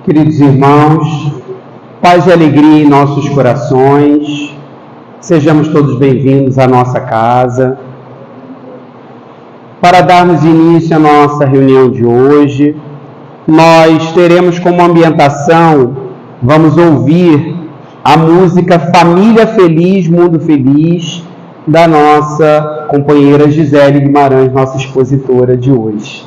Queridos irmãos, paz e alegria em nossos corações, sejamos todos bem-vindos à nossa casa. Para darmos início à nossa reunião de hoje, nós teremos como ambientação, vamos ouvir a música Família Feliz, Mundo Feliz, da nossa companheira Gisele Guimarães, nossa expositora de hoje.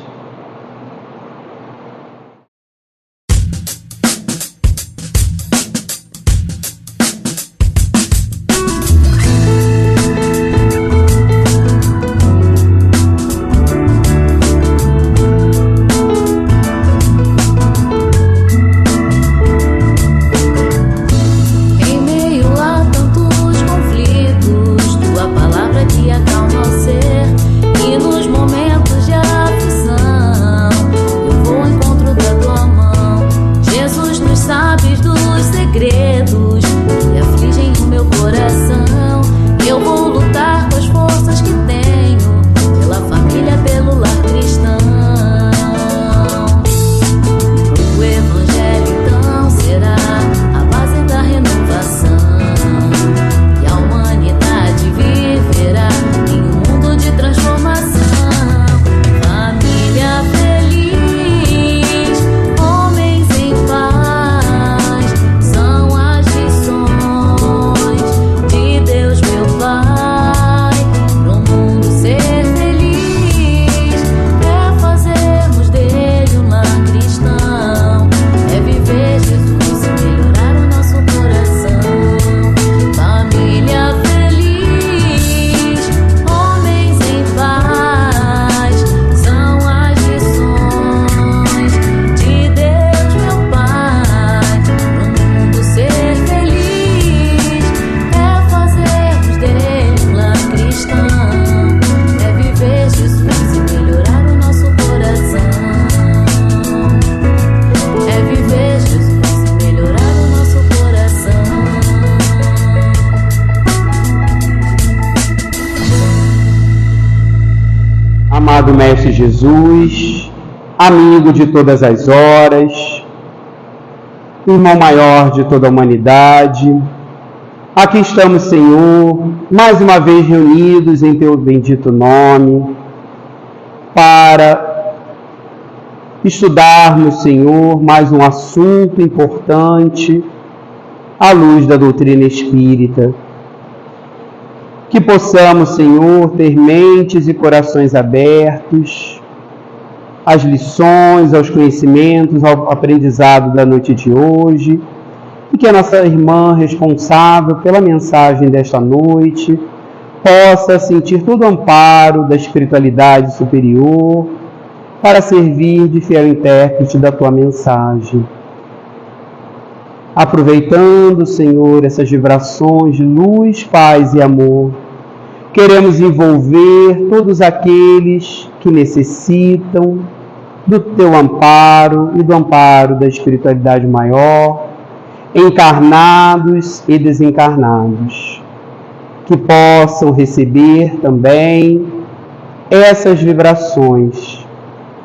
Amado Mestre Jesus, amigo de todas as horas, irmão maior de toda a humanidade, aqui estamos, Senhor, mais uma vez reunidos em Teu bendito nome, para estudarmos, Senhor, mais um assunto importante à luz da doutrina espírita. Que possamos, Senhor, ter mentes e corações abertos às lições, aos conhecimentos, ao aprendizado da noite de hoje, e que a nossa irmã responsável pela mensagem desta noite possa sentir todo o amparo da espiritualidade superior para servir de fiel intérprete da Tua mensagem. Aproveitando, Senhor, essas vibrações de luz, paz e amor, queremos envolver todos aqueles que necessitam do Teu amparo e do amparo da espiritualidade maior, encarnados e desencarnados, que possam receber também essas vibrações,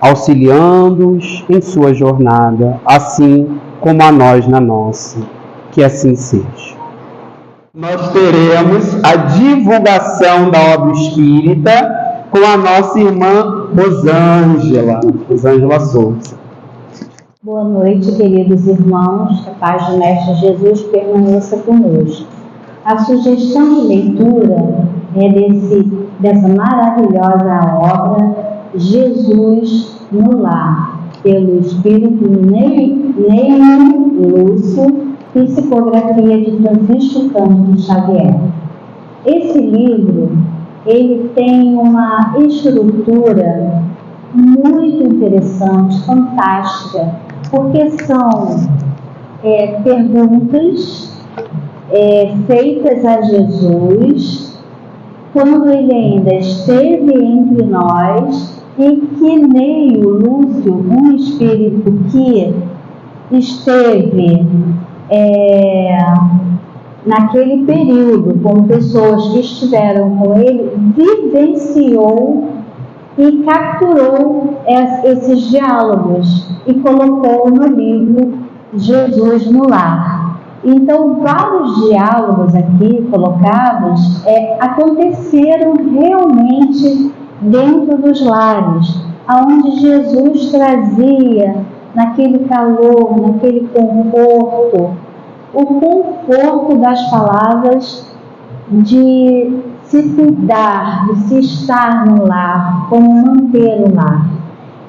auxiliando-os em sua jornada, assim como a nós na nossa. Que assim seja. Nós teremos a divulgação da obra espírita com a nossa irmã Rosângela Souza. Boa noite, queridos irmãos. Que a paz do Mestre Jesus permaneça conosco. A sugestão de leitura é dessa maravilhosa obra Jesus no Lar, pelo Espírito Neio Lúcio, psicografia de Francisco Cândido Xavier. Esse livro, ele tem uma estrutura muito interessante, fantástica, porque são perguntas feitas a Jesus quando ele ainda esteve entre nós, e que Neio Lúcio, um espírito que esteve naquele período com pessoas que estiveram com ele, vivenciou e capturou esses diálogos e colocou no livro Jesus no lar. Então, vários diálogos aqui colocados aconteceram realmente dentro dos lares, aonde Jesus trazia naquele calor, naquele conforto, o conforto das palavras de se cuidar, de se estar no lar, como manter o lar.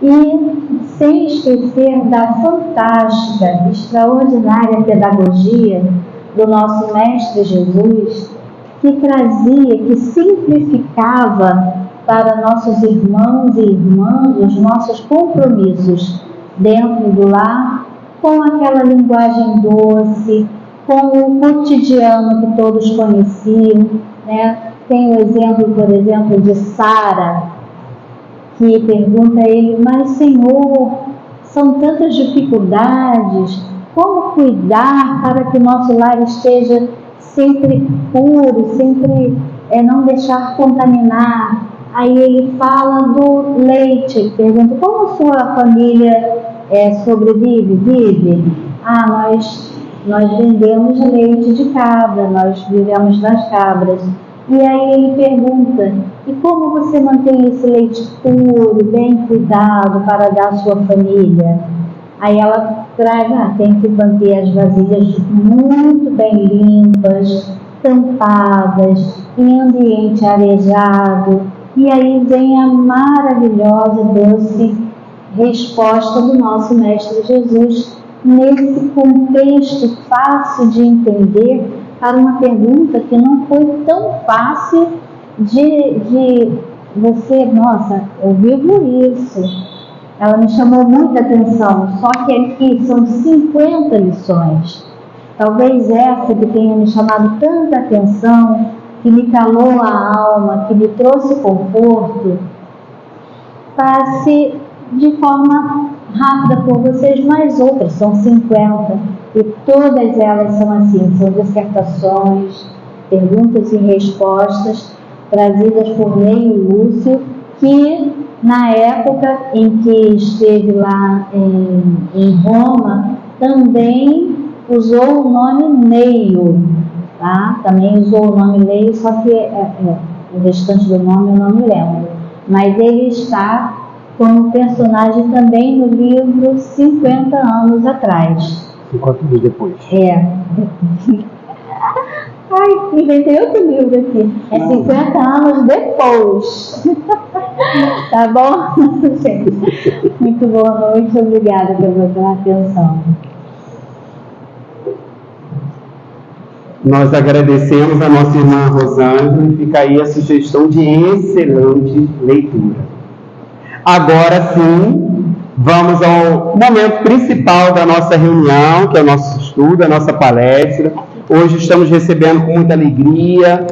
E sem esquecer da fantástica, extraordinária pedagogia do nosso Mestre Jesus, que trazia, que simplificava para nossos irmãos e irmãs os nossos compromissos dentro do lar, com aquela linguagem doce, com o cotidiano que todos conheciam, né? Tem o exemplo, por exemplo, de Sara, que pergunta a ele: mas Senhor, são tantas dificuldades, como cuidar para que o nosso lar esteja sempre puro, sempre não deixar contaminar? Aí ele fala do leite, pergunta: como a sua família sobrevive, vive? Nós vendemos leite de cabra, nós vivemos das cabras. E aí ele pergunta: e como você mantém esse leite puro, bem cuidado para dar à sua família? Aí ela traz: tem que manter as vasilhas muito bem limpas, tampadas, em ambiente arejado. E aí vem a maravilhosa, doce resposta do nosso Mestre Jesus, nesse contexto fácil de entender, para uma pergunta que não foi tão fácil de você, nossa, eu vivo isso. Ela me chamou muita atenção, só que aqui são 50 lições. Talvez essa que tenha me chamado tanta atenção, que me calou a alma, que me trouxe conforto, passe de forma rápida por vocês, mas outras são 50, e todas elas são assim, são dissertações, perguntas e respostas trazidas por Neio Lúcio, que na época em que esteve lá em Roma, também usou o nome Neio, tá? Também usou o nome Neio, só que o restante do nome eu não me lembro, mas ele está como personagem também no livro 50 anos atrás. 50 anos depois. Ai, inventei outro livro aqui. 50 anos depois. Tá bom? Gente, muito boa noite. Obrigada pela atenção. Nós agradecemos a nossa irmã Rosângela e fica aí a sugestão de excelente leitura. Agora sim, vamos ao momento principal da nossa reunião, que é o nosso estudo, a nossa palestra. Hoje estamos recebendo com muita alegria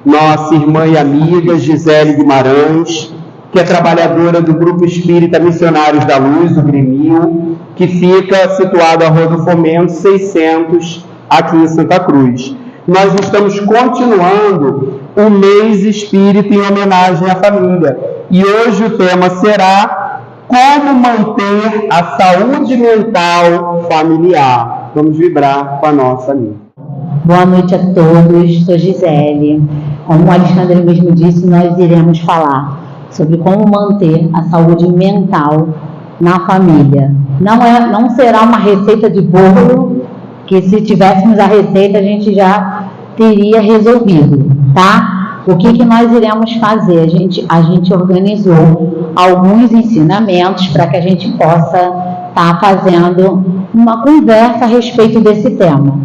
nossa irmã e amiga Gisele Guimarães, que é trabalhadora do Grupo Espírita Missionários da Luz, o Grêmio, que fica situado à Rua do Fomento 600, aqui em Santa Cruz. Nós estamos continuando o mês espírita em homenagem à família. E hoje o tema será como manter a saúde mental familiar. Vamos vibrar com a nossa amiga. Boa noite a todos, sou Gisele. Como o Alexandre mesmo disse, nós iremos falar sobre como manter a saúde mental na família. Não será uma receita de bolo, que se tivéssemos a receita a gente já teria resolvido, tá? O que nós iremos fazer? A gente organizou alguns ensinamentos para que a gente possa estar fazendo uma conversa a respeito desse tema.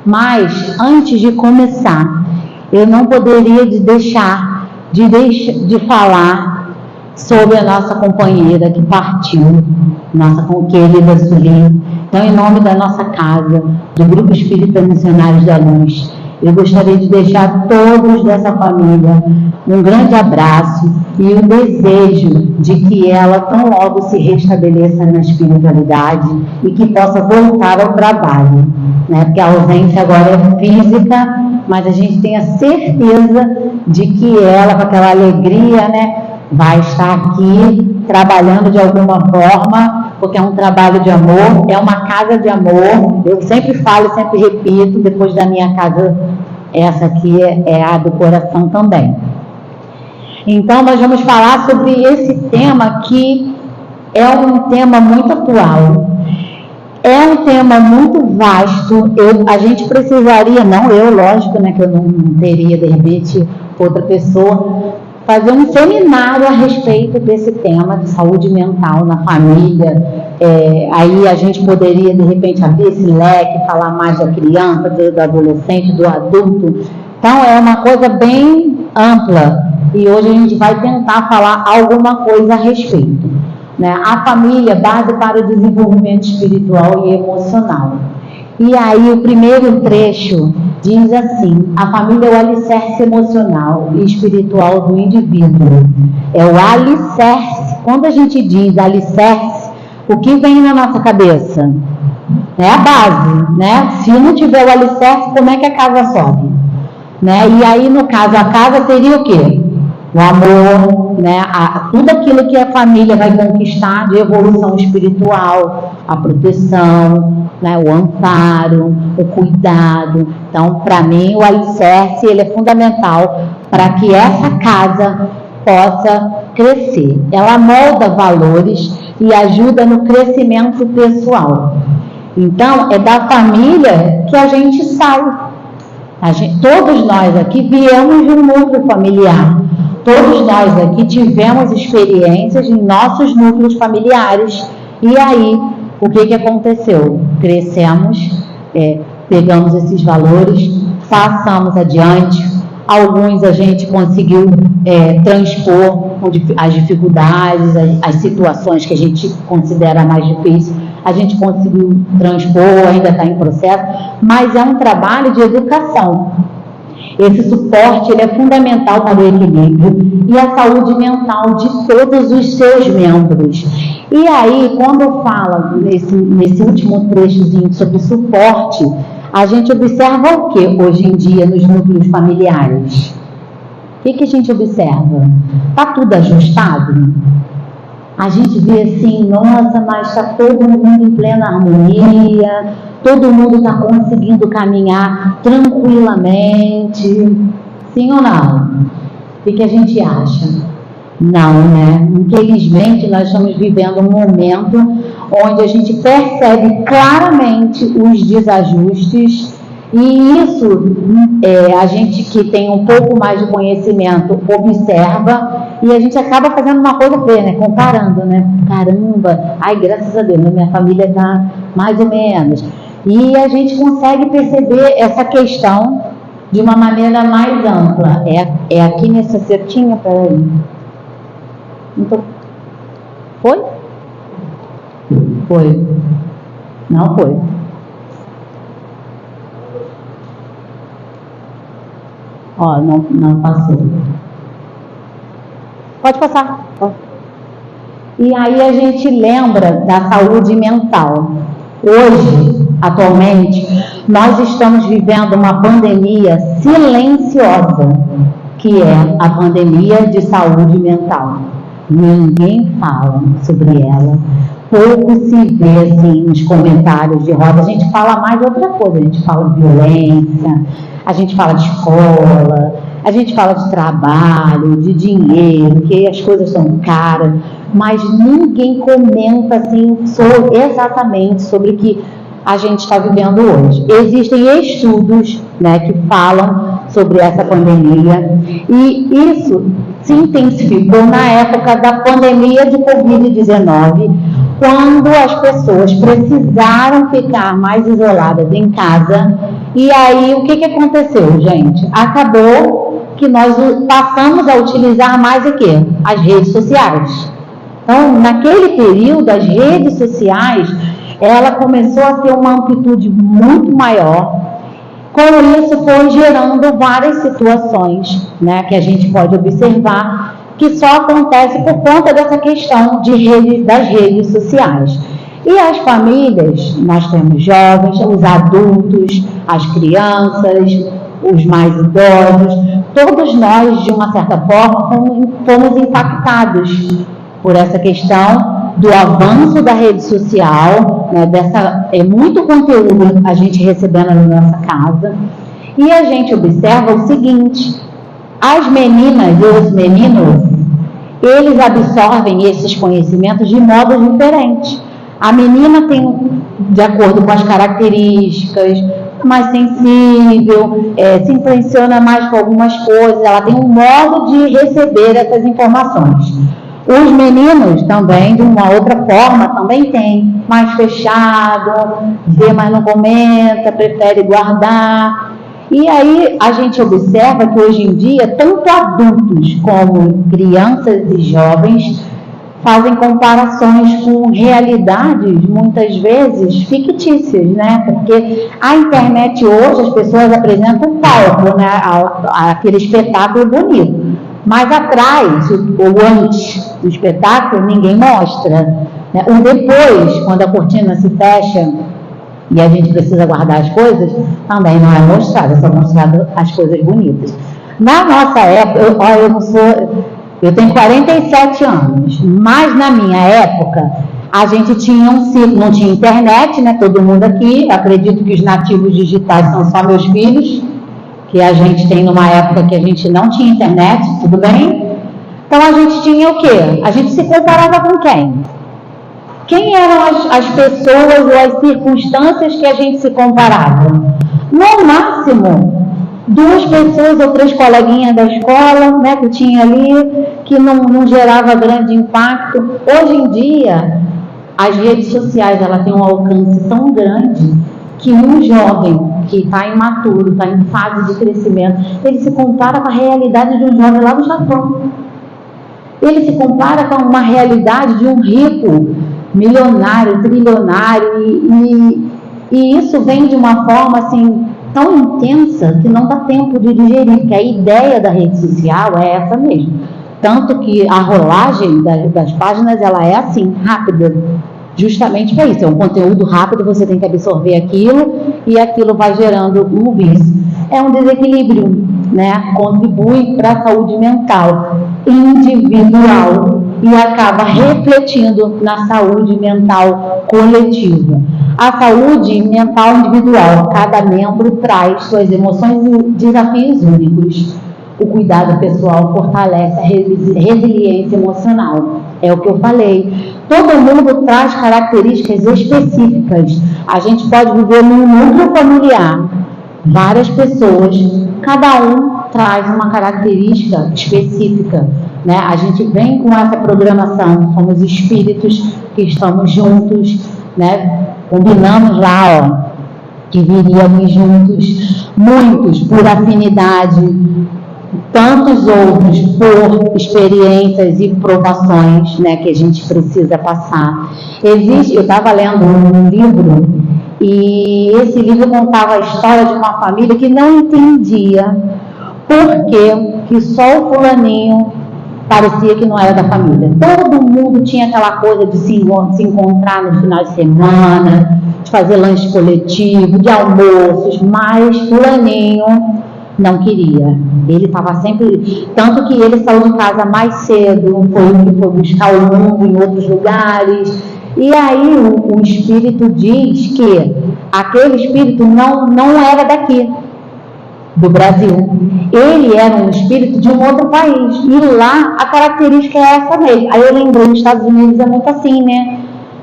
Mas, antes de começar, eu não poderia deixar de falar sobre a nossa companheira que partiu, nossa querida Sueli. Então, em nome da nossa casa, do Grupo Espírita Missionários da Luz, eu gostaria de deixar a todos dessa família um grande abraço e o desejo de que ela tão logo se restabeleça na espiritualidade e que possa voltar ao trabalho, né? Porque a ausência agora é física, mas a gente tem a certeza de que ela, com aquela alegria, né, vai estar aqui trabalhando de alguma forma porque é um trabalho de amor, é uma casa de amor. Eu sempre falo, sempre repito, depois da minha casa, essa aqui é a do coração também. Então, nós vamos falar sobre esse tema que é um tema muito atual. É um tema muito vasto. A gente precisaria, não eu, lógico, né, que eu não teria, de repente, outra pessoa, fazer um seminário a respeito desse tema de saúde mental na família. Aí a gente poderia, de repente, abrir esse leque, falar mais da criança, do adolescente, do adulto. Então, é uma coisa bem ampla. E hoje a gente vai tentar falar alguma coisa a respeito, né? A família, base para o desenvolvimento espiritual e emocional. E aí o primeiro trecho diz assim: a família é o alicerce emocional e espiritual do indivíduo. É o alicerce. Quando a gente diz alicerce, o que vem na nossa cabeça? É a base, né? Se não tiver o alicerce, como é que a casa sobe? Né? E aí, no caso, a casa seria o quê? O amor, né? Tudo aquilo que a família vai conquistar de evolução espiritual, a proteção, né? O amparo, o cuidado. Então, para mim, o alicerce ele é fundamental para que essa casa possa crescer. Ela molda valores e ajuda no crescimento pessoal. Então, é da família que a gente sai. Todos nós aqui viemos de um núcleo familiar. Todos nós aqui tivemos experiências em nossos núcleos familiares. E aí, o que aconteceu? Crescemos, pegamos esses valores, passamos adiante. Alguns a gente conseguiu transpor as dificuldades, as situações que a gente considera mais difíceis. A gente conseguiu transpor, ainda está em processo, mas é um trabalho de educação. Esse suporte ele é fundamental para o equilíbrio e a saúde mental de todos os seus membros. E aí, quando fala nesse último trechozinho sobre suporte, a gente observa o que hoje em dia nos núcleos familiares? O que a gente observa? Está tudo ajustado? A gente vê assim, nossa, mas está todo mundo em plena harmonia, todo mundo está conseguindo caminhar tranquilamente. Sim ou não? O que a gente acha? Não, né? Infelizmente, nós estamos vivendo um momento onde a gente percebe claramente os desajustes. E isso, a gente que tem um pouco mais de conhecimento observa e a gente acaba fazendo uma coisa feia, né? Comparando, né? Caramba, ai, graças a Deus, minha família está mais ou menos. E a gente consegue perceber essa questão de uma maneira mais ampla. É aqui nessa setinha, peraí. Então, foi? Foi. Não foi. Ó, não passou. Pode passar. Pode. E aí a gente lembra da saúde mental. Hoje, atualmente, nós estamos vivendo uma pandemia silenciosa, que é a pandemia de saúde mental. Ninguém fala sobre ela. Pouco se vê assim, nos comentários de roda. A gente fala mais de outra coisa. A gente fala de violência, a gente fala de escola, a gente fala de trabalho, de dinheiro, que as coisas são caras, mas ninguém comenta assim exatamente sobre o que a gente está vivendo hoje. Existem estudos, né, que falam sobre essa pandemia e isso se intensificou na época da pandemia de Covid-19, quando as pessoas precisaram ficar mais isoladas em casa. E aí, o que aconteceu, gente? Acabou que nós passamos a utilizar mais o quê? As redes sociais. Então, naquele período, as redes sociais, ela começou a ter uma amplitude muito maior. Com isso, foi gerando várias situações, né, que a gente pode observar que só acontece por conta dessa questão das redes sociais. E as famílias, nós temos jovens, os adultos, as crianças, os mais idosos, todos nós, de uma certa forma, fomos impactados por essa questão do avanço da rede social, né, muito conteúdo a gente recebendo na nossa casa, e a gente observa o seguinte: as meninas e os meninos, eles absorvem esses conhecimentos de modos diferentes. A menina tem, de acordo com as características, mais sensível, se impressiona mais com algumas coisas, ela tem um modo de receber essas informações. Os meninos também, de uma outra forma, também tem, mais fechado, vê, mas não comenta, prefere guardar. E aí a gente observa que hoje em dia, tanto adultos como crianças e jovens fazem comparações com realidades, muitas vezes, fictícias, né? Porque a internet hoje, as pessoas apresentam o palco, né? Aquele espetáculo bonito. Mas atrás, ou antes do espetáculo, ninguém mostra, né? O depois, quando a cortina se fecha e a gente precisa guardar as coisas, também não é mostrado, é só mostrado as coisas bonitas. Na nossa época, eu tenho 47 anos, mas na minha época, a gente tinha não tinha internet, né? Todo mundo aqui, acredito que os nativos digitais são só meus filhos, que a gente tem numa época que a gente não tinha internet, tudo bem? Então a gente tinha o quê? A gente se comparava com quem? Quem eram as pessoas ou as circunstâncias que a gente se comparava? No máximo, 2 pessoas ou 3 coleguinhas da escola, né, que tinha ali, que não gerava grande impacto. Hoje em dia, as redes sociais, ela tem um alcance tão grande que um jovem que está imaturo, está em fase de crescimento, ele se compara com a realidade de um jovem lá no Japão. Ele se compara com uma realidade de um rico, milionário, trilionário, e isso vem de uma forma assim tão intensa que não dá tempo de digerir, porque a ideia da rede social é essa mesmo. Tanto que a rolagem das páginas, ela é assim, rápida, justamente para isso. É um conteúdo rápido, você tem que absorver aquilo e aquilo vai gerando um vício. É um desequilíbrio, né? Contribui para a saúde mental individual e acaba refletindo na saúde mental coletiva. A saúde mental individual, cada membro traz suas emoções e desafios únicos. O cuidado pessoal fortalece a resiliência emocional. É o que eu falei. Todo mundo traz características específicas. A gente pode viver num núcleo familiar, várias pessoas, cada um traz uma característica específica, né? A gente vem com essa programação, somos espíritos que estamos juntos, né? Combinamos lá, que viríamos juntos, muitos por afinidade, tantos outros por experiências e provações, né, que a gente precisa passar. Eu estava lendo um livro e esse livro contava a história de uma família que não entendia por que só o fulaninho parecia que não era da família. Todo mundo tinha aquela coisa de se encontrar no final de semana, de fazer lanche coletivo, de almoços, mas fulaninho não queria. Ele estava sempre... Tanto que ele saiu de casa mais cedo, foi buscar o mundo em outros lugares. E aí o espírito diz que aquele espírito não era daqui, do Brasil. Ele era um espírito de um outro país. E lá a característica é essa mesmo. Aí eu lembrei, nos Estados Unidos é muito assim, né?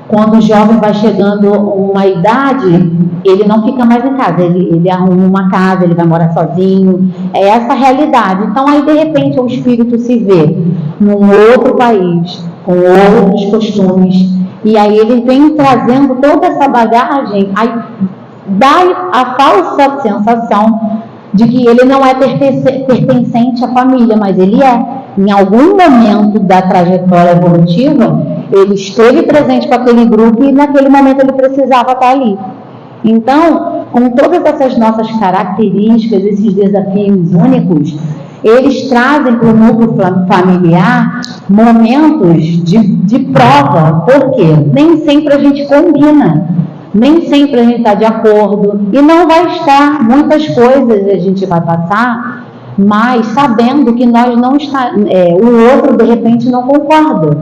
Quando o jovem vai chegando a uma idade, ele não fica mais em casa, ele arruma uma casa, ele vai morar sozinho, é essa a realidade. Então aí de repente o espírito se vê num outro país, com outros costumes, e aí ele vem trazendo toda essa bagagem, aí dá a falsa sensação de que ele não é pertencente à família, mas ele é. Em algum momento da trajetória evolutiva, ele esteve presente com aquele grupo e naquele momento ele precisava estar ali. Então, com todas essas nossas características, esses desafios únicos, eles trazem para o núcleo familiar momentos de prova. Por quê? Nem sempre a gente combina, nem sempre a gente está de acordo, e não vai estar. Muitas coisas a gente vai passar, mas sabendo que nós não está, o outro de repente não concorda.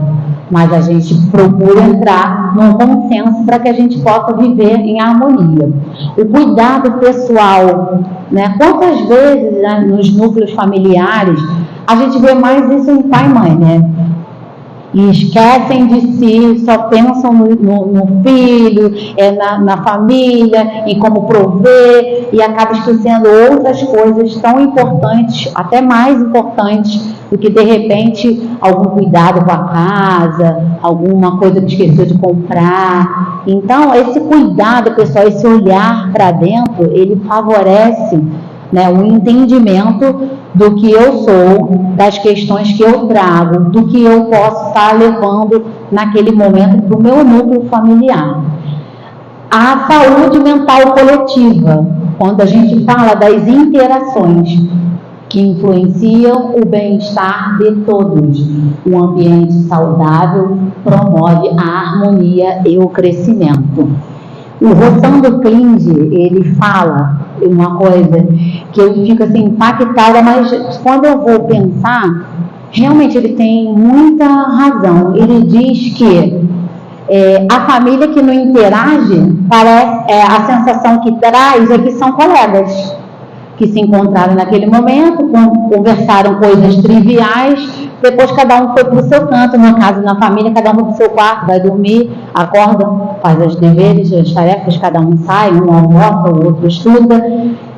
mas a gente procura entrar num consenso para que a gente possa viver em harmonia. O cuidado pessoal, né? Quantas vezes, né, nos núcleos familiares a gente vê mais isso em pai e mãe, né? E esquecem de si, só pensam no filho, na família, em como prover, e acabam esquecendo outras coisas tão importantes, até mais importantes, do que de repente algum cuidado com a casa, alguma coisa que esqueceu de comprar. Então, esse cuidado, pessoal, esse olhar para dentro, ele favorece, né, o entendimento do que eu sou, das questões que eu trago, do que eu posso estar levando naquele momento para o meu núcleo familiar. A saúde mental coletiva, quando a gente fala das interações que influenciam o bem-estar de todos. Um ambiente saudável promove a harmonia e o crescimento. O Rosando Klinde, ele fala uma coisa que eu fico assim impactada, mas quando eu vou pensar, realmente ele tem muita razão. Ele diz que a família que não interage, a sensação que traz é que são colegas que se encontraram naquele momento, conversaram coisas triviais, depois cada um foi para o seu canto, no caso, na família, cada um vai para o seu quarto, vai dormir, acorda, faz os deveres, as tarefas, cada um sai, um almoça, o outro estuda,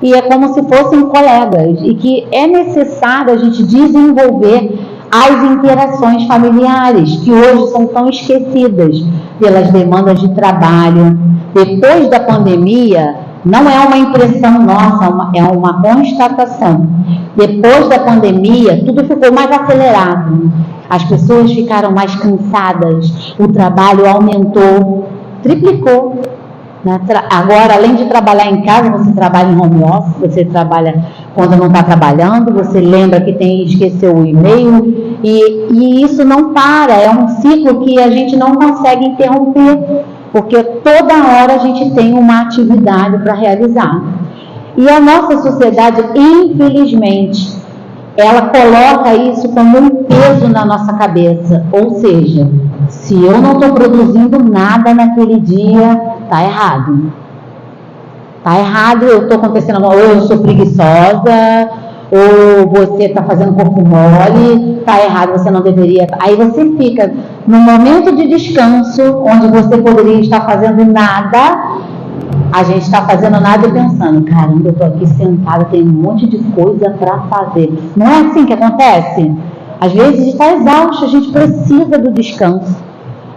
e é como se fossem colegas, e que é necessário a gente desenvolver as interações familiares, que hoje são tão esquecidas pelas demandas de trabalho. Depois da pandemia, não é uma impressão nossa, é uma constatação. Depois da pandemia, tudo ficou mais acelerado. As pessoas ficaram mais cansadas, o trabalho aumentou, triplicou. Agora, além de trabalhar em casa, você trabalha em home office, você trabalha quando não está trabalhando, você lembra que esqueceu o e-mail, e isso não para, é um ciclo que a gente não consegue interromper, porque toda hora a gente tem uma atividade para realizar. E a nossa sociedade, infelizmente, ela coloca isso como um peso na nossa cabeça. Ou seja, se eu não estou produzindo nada naquele dia, está errado. Está errado, eu estou acontecendo, ou eu sou preguiçosa, ou você está fazendo corpo mole, está errado, você não deveria. Aí você fica no momento de descanso, onde você poderia estar fazendo nada, a gente está fazendo nada e pensando, caramba, eu estou aqui sentada, tem um monte de coisa para fazer. Não é assim que acontece? Às vezes a gente está exausto, a gente precisa do descanso,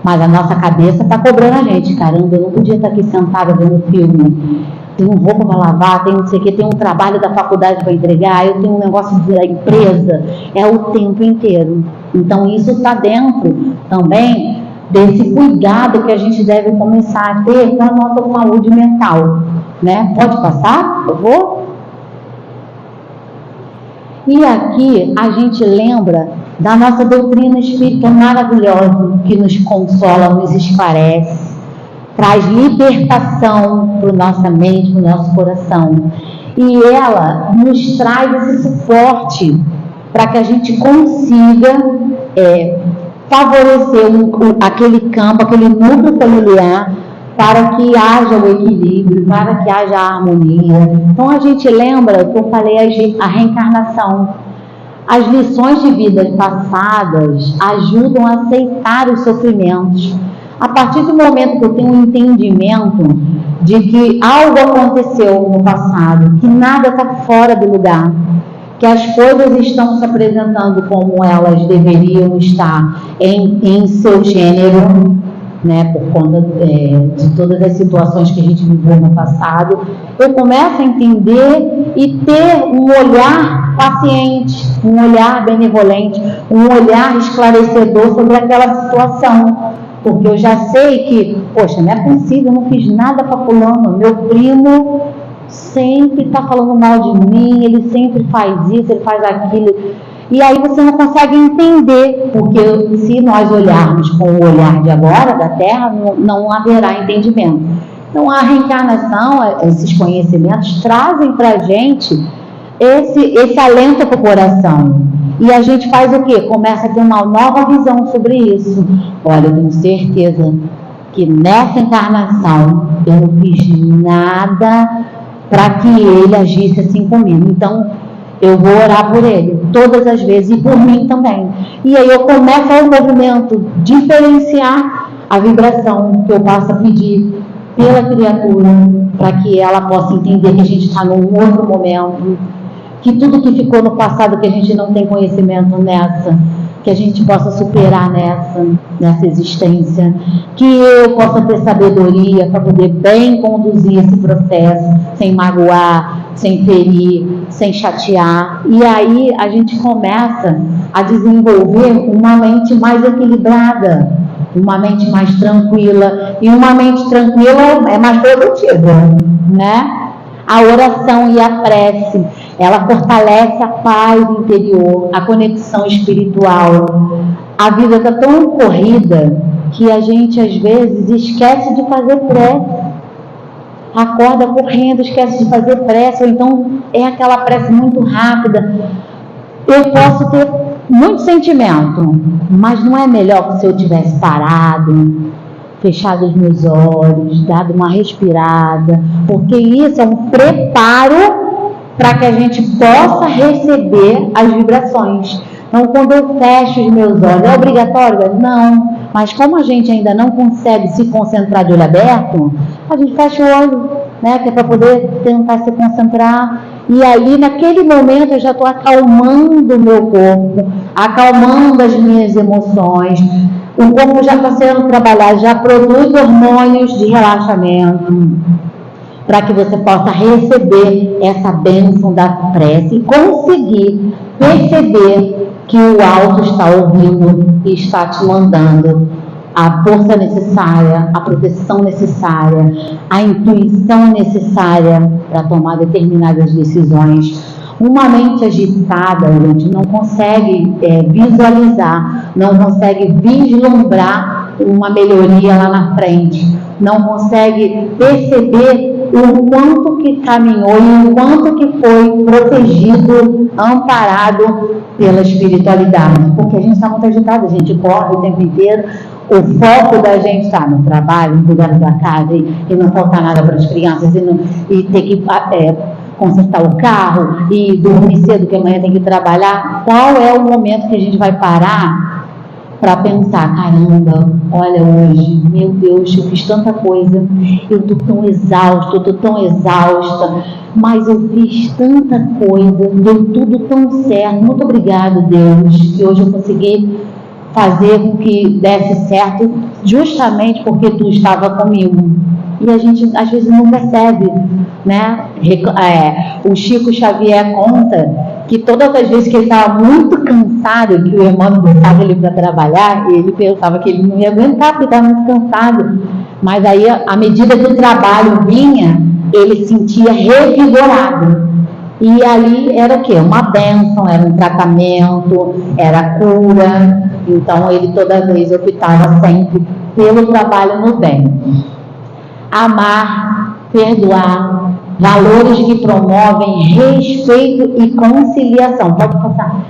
mas a nossa cabeça está cobrando a gente, caramba, eu não podia estar aqui sentada vendo filme, tem um roupa para lavar, tem não sei o que, tem um trabalho da faculdade para entregar, eu tenho um negócio da empresa, é o tempo inteiro. Então isso está dentro também desse cuidado que a gente deve começar a ter com a nossa saúde mental, né? Pode passar, por favor? E aqui a gente lembra da nossa doutrina espírita maravilhosa, que nos consola, nos esclarece, traz libertação para a nossa mente, para o nosso coração. E ela nos traz esse suporte para que a gente consiga favorecer aquele campo, aquele núcleo familiar, para que haja o equilíbrio, para que haja a harmonia. Então a gente lembra que eu falei a reencarnação. As lições de vidas passadas ajudam a aceitar os sofrimentos. A partir do momento que eu tenho um entendimento de que algo aconteceu no passado, que nada está fora do lugar, que as coisas estão se apresentando como elas deveriam estar em seu gênero, né, por conta de todas as situações que a gente viveu no passado, eu começo a entender e ter um olhar paciente, um olhar benevolente, um olhar esclarecedor sobre aquela situação. Porque eu já sei que, poxa, não é possível, eu não fiz nada para fulano, meu primo sempre está falando mal de mim, ele sempre faz isso, ele faz aquilo. E aí você não consegue entender, porque se nós olharmos com o olhar de agora, da Terra, não haverá entendimento. Então a reencarnação, esses conhecimentos trazem para a gente esse alento para o coração. E a gente faz o quê? Começa a ter uma nova visão sobre isso. Olha, eu tenho certeza que nessa encarnação eu não fiz nada para que ele agisse assim comigo. Então, eu vou orar por ele todas as vezes e por mim também. E aí eu começo o movimento, diferenciar a vibração que eu possa pedir pela criatura, para que ela possa entender que a gente está num outro momento, que tudo que ficou no passado que a gente não tem conhecimento nessa, que a gente possa superar nessa existência, que eu possa ter sabedoria para poder bem conduzir esse processo, sem magoar, sem ferir, sem chatear. E aí a gente começa a desenvolver uma mente mais equilibrada, uma mente mais tranquila, e uma mente tranquila é mais produtiva, né? A oração e a prece, ela fortalece a paz interior, a conexão espiritual. A vida está tão corrida que a gente às vezes esquece de fazer prece. Acorda correndo, esquece de fazer prece, ou então é aquela prece muito rápida. Eu posso ter muito sentimento, mas não é melhor que se eu tivesse parado, fechado os meus olhos, dado uma respirada, porque isso é um preparo para que a gente possa receber as vibrações. Então, quando eu fecho os meus olhos, é obrigatório? Não, mas como a gente ainda não consegue se concentrar de olho aberto, a gente fecha o olho, né, que é para poder tentar se concentrar. E ali, naquele momento, eu já estou acalmando o meu corpo, acalmando as minhas emoções. O corpo já está sendo trabalhado, já produz hormônios de relaxamento, para que você possa receber essa bênção da prece e conseguir perceber que o alto está ouvindo e está te mandando a força necessária, a proteção necessária, a intuição necessária para tomar determinadas decisões. Uma mente agitada, a gente não consegue visualizar, não consegue vislumbrar uma melhoria lá na frente, não consegue perceber o quanto que caminhou e o quanto que foi protegido, amparado pela espiritualidade, porque a gente está muito agitado, a gente corre o tempo inteiro, o foco da gente está no trabalho, no cuidado da casa e não faltar nada para as crianças e ter que consertar o carro e dormir cedo que amanhã tem que trabalhar. Qual é o momento que a gente vai parar para pensar, caramba, olha hoje, meu Deus, eu fiz tanta coisa, eu estou tão exausto, eu estou tão exausta, mas eu fiz tanta coisa, deu tudo tão certo, muito obrigado, Deus, que hoje eu consegui fazer com que desse certo, justamente porque tu estava comigo. E a gente às vezes não percebe, né? O Chico Xavier conta que todas as vezes que ele estava muito cansado, que o irmão botava ele para trabalhar, ele pensava que ele não ia aguentar porque estava muito cansado. Mas aí, à medida que o trabalho vinha, ele se sentia revigorado. E ali era o quê? Uma bênção, era um tratamento, era cura. Então ele toda vez optava sempre pelo trabalho no bem. Amar, perdoar, valores que promovem respeito e conciliação. Pode passar.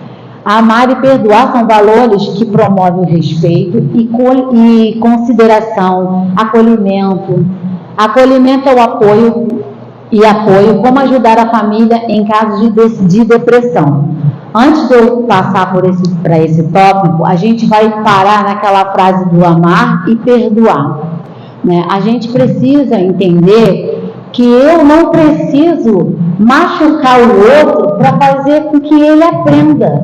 Amar e perdoar são valores que promovem o respeito e consideração, acolhimento. Acolhimento é o apoio, como ajudar a família em casos de depressão. Antes de eu passar para esse tópico, a gente vai parar naquela frase do amar e perdoar, né? A gente precisa entender que eu não preciso machucar o outro para fazer com que ele aprenda.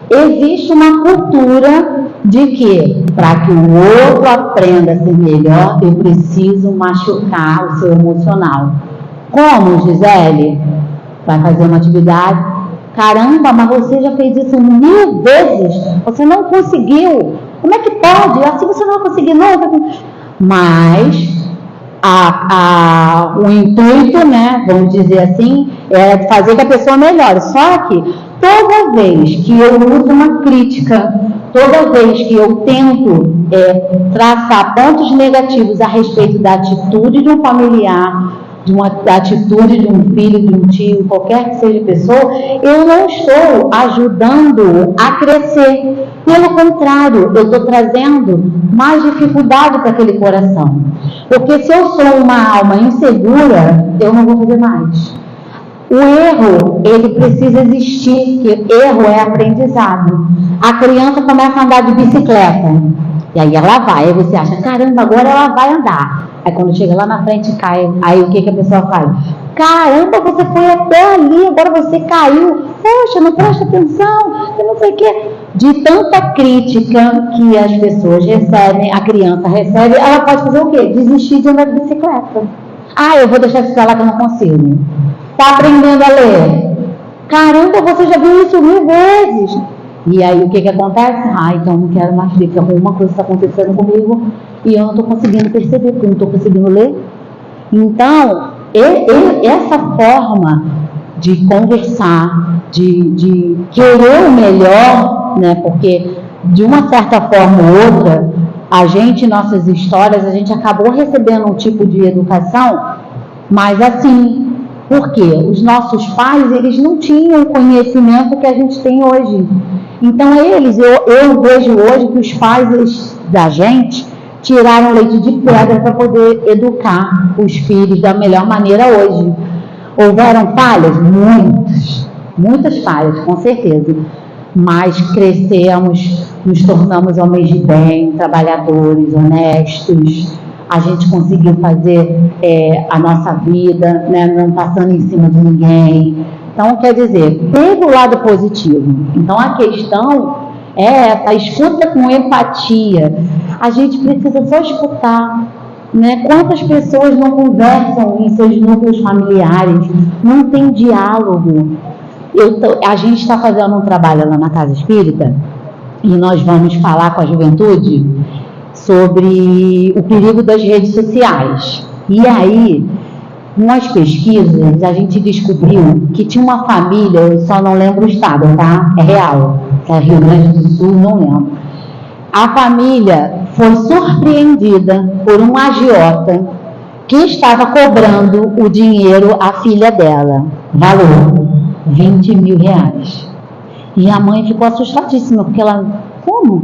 Existe uma cultura de que, para que o outro aprenda a ser melhor, eu preciso machucar o seu emocional. Como, Gisele? Vai fazer uma atividade. Caramba, mas você já fez isso 1000 vezes. Você não conseguiu. Como é que pode? Assim você não vai conseguir nunca. Mas o intuito, né, vamos dizer assim, é fazer que a pessoa melhore. Só que toda vez que eu uso uma crítica, toda vez que eu tento traçar pontos negativos a respeito da atitude de um familiar, de uma atitude de um filho, de um tio, qualquer que seja a pessoa, eu não estou ajudando a crescer. Pelo contrário, eu estou trazendo mais dificuldade para aquele coração. Porque se eu sou uma alma insegura, eu não vou fazer mais. O erro, ele precisa existir, porque erro é aprendizado. A criança começa a andar de bicicleta, e aí ela vai, aí você acha, caramba, agora ela vai andar. Aí quando chega lá na frente cai, aí o que a pessoa faz? Caramba, você foi até ali, agora você caiu. Poxa, não presta atenção, não sei o quê. De tanta crítica que as pessoas recebem, a criança recebe, ela pode fazer o quê? Desistir de andar de bicicleta. Ah, eu vou deixar isso pra lá que eu não consigo. Tá aprendendo a ler? Caramba, você já viu isso 1000 vezes. E aí o que acontece? Ah, então eu não quero mais ler, porque alguma coisa está acontecendo comigo e eu não estou conseguindo perceber, porque eu não estou conseguindo ler. Então, essa forma de conversar, de querer o melhor, né? Porque de uma certa forma ou outra, a gente, nossas histórias, a gente acabou recebendo um tipo de educação, mas assim, porque os nossos pais, eles não tinham o conhecimento que a gente tem hoje. Então eu vejo hoje que os pais da gente tiraram leite de pedra para poder educar os filhos da melhor maneira hoje. Houveram falhas? Muitas falhas, com certeza. Mas crescemos, nos tornamos homens de bem, trabalhadores, honestos. A gente conseguiu fazer a nossa vida, né, não passando em cima de ninguém. Então, quer dizer, teve o lado positivo. Então, a questão é essa, escuta com empatia. A gente precisa só escutar, né? Quantas pessoas não conversam em seus núcleos familiares, não tem diálogo. A gente está fazendo um trabalho lá na Casa Espírita e nós vamos falar com a juventude sobre o perigo das redes sociais. E aí, com as pesquisas, a gente descobriu que tinha uma família, eu só não lembro o estado, tá? É real, é Rio Grande do Sul, não lembro. A família foi surpreendida por um agiota que estava cobrando o dinheiro à filha dela, valor, 20 mil reais. E a mãe ficou assustadíssima, porque ela, como?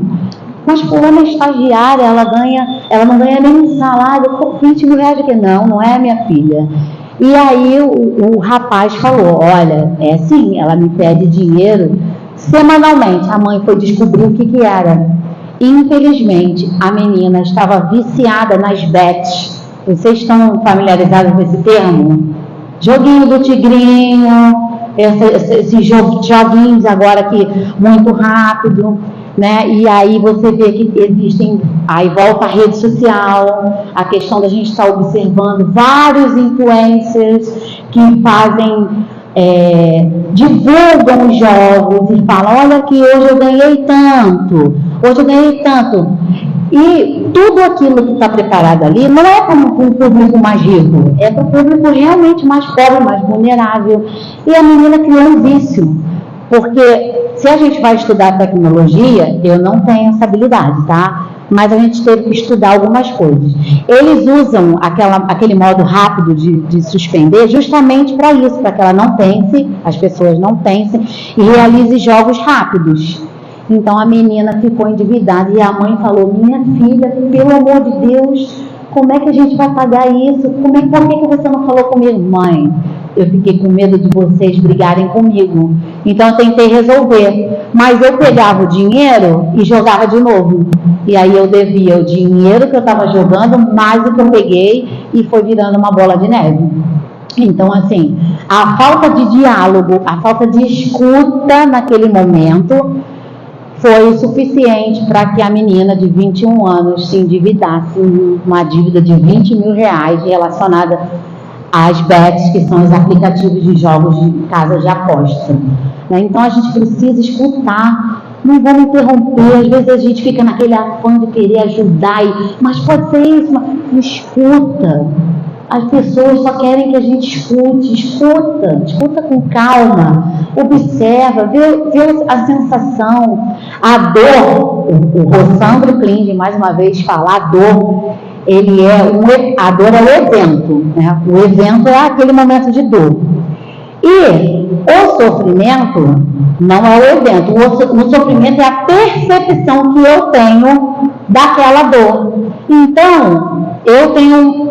Mas fulana é estagiária, ela não ganha nem salário, 20 mil reais aqui. Não é minha filha. E aí o rapaz falou, olha, é sim, ela me pede dinheiro semanalmente. A mãe foi descobrir o que era. Infelizmente, a menina estava viciada nas bets. Vocês estão familiarizados com esse termo? Joguinho do tigrinho, esses joguinhos agora aqui muito rápido, né? E aí você vê que existem, aí volta a rede social, a questão da gente estar observando vários influencers que fazem, divulgam os jogos e falam, olha que hoje eu ganhei tanto. E tudo aquilo que está preparado ali não é para um público mais rico, é para o público realmente mais pobre, mais vulnerável. E a menina criou um vício, porque se a gente vai estudar tecnologia, eu não tenho essa habilidade, tá? Mas a gente teve que estudar algumas coisas. Eles usam aquele modo rápido de suspender justamente para isso, para que ela não pense, as pessoas não pensem e realize jogos rápidos. Então a menina ficou endividada e a mãe falou, minha filha, pelo amor de Deus, como é que a gente vai pagar isso? Por que você não falou comigo? Mãe, eu fiquei com medo de vocês brigarem comigo. Então eu tentei resolver. Mas eu pegava o dinheiro e jogava de novo. E aí eu devia o dinheiro que eu estava jogando, mais o que eu peguei, e foi virando uma bola de neve. Então, assim, a falta de diálogo, a falta de escuta naquele momento foi o suficiente para que a menina de 21 anos se endividasse uma dívida de 20 mil reais relacionada às bets, que são os aplicativos de jogos de casas de aposta. Então a gente precisa escutar, não vamos interromper, às vezes a gente fica naquele afã de querer ajudar, mas pode ser isso, mas escuta. As pessoas só querem que a gente escuta com calma, observa, vê a sensação, a dor. O Rossandro Kling, mais uma vez, fala, a dor a dor é o evento, né? O evento é aquele momento de dor. E o sofrimento não é o evento, o sofrimento é a percepção que eu tenho daquela dor. Então, eu tenho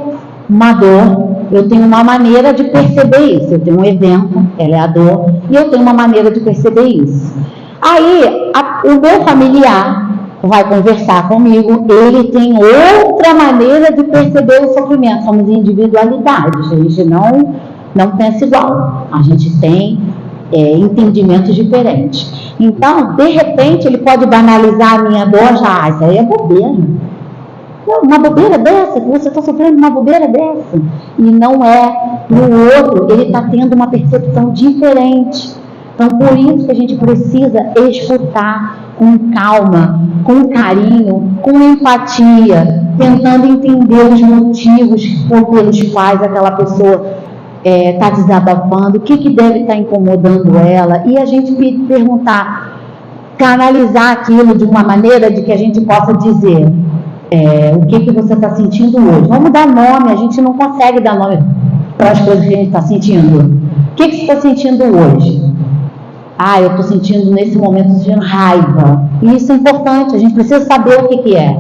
uma dor, eu tenho uma maneira de perceber isso. Eu tenho um evento, ela é a dor, e eu tenho uma maneira de perceber isso. Aí, o meu familiar vai conversar comigo, ele tem outra maneira de perceber o sofrimento. Somos individualidades, a gente não pensa igual, a gente tem entendimentos diferentes. Então, de repente, ele pode banalizar a minha dor, já, isso aí é bobeira. Uma bobeira dessa, você está sofrendo uma bobeira dessa. E não é. Para o outro, ele está tendo uma percepção diferente. Então, por isso que a gente precisa escutar com calma, com carinho, com empatia, tentando entender os motivos pelos quais aquela pessoa está desabafando, o que deve estar incomodando ela, e a gente perguntar, canalizar aquilo de uma maneira de que a gente possa dizer o que você está sentindo hoje. Vamos dar nome, a gente não consegue dar nome para as coisas que a gente está sentindo. O que você está sentindo hoje? Eu estou sentindo nesse momento raiva. E isso é importante, a gente precisa saber o que é.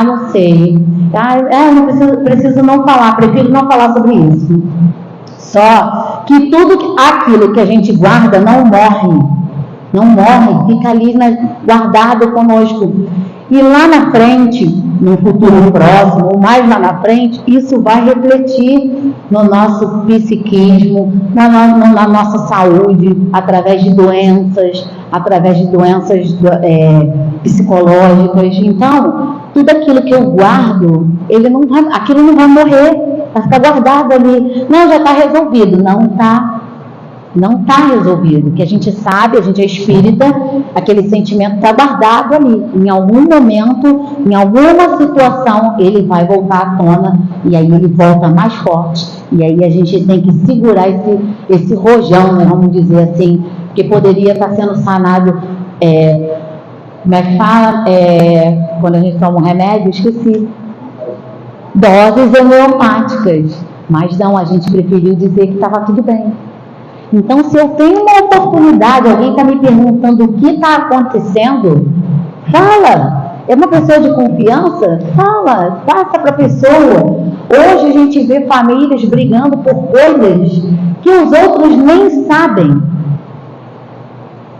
Não sei. Não preciso não falar, prefiro não falar sobre isso. Só que tudo aquilo que a gente guarda não morre, fica ali guardado conosco. E lá na frente, no futuro próximo, ou mais lá na frente, isso vai refletir no nosso psiquismo, na nossa saúde, através de doenças psicológicas. Então, tudo aquilo que eu guardo, aquilo não vai morrer, vai ficar guardado ali. Não, já está resolvido. Não está resolvido. Que a gente sabe, a gente é espírita, aquele sentimento está guardado ali. Em algum momento, em alguma situação, ele vai voltar à tona, e aí ele volta mais forte. E aí a gente tem que segurar esse rojão, né, vamos dizer assim, que poderia estar sendo sanado. Como é que fala? Quando a gente toma um remédio, esqueci. Doses homeopáticas. Mas não, a gente preferiu dizer que estava tudo bem. Então, se eu tenho uma oportunidade, alguém está me perguntando o que está acontecendo, fala. É uma pessoa de confiança? Fala, passa para a pessoa. Hoje a gente vê famílias brigando por coisas que os outros nem sabem.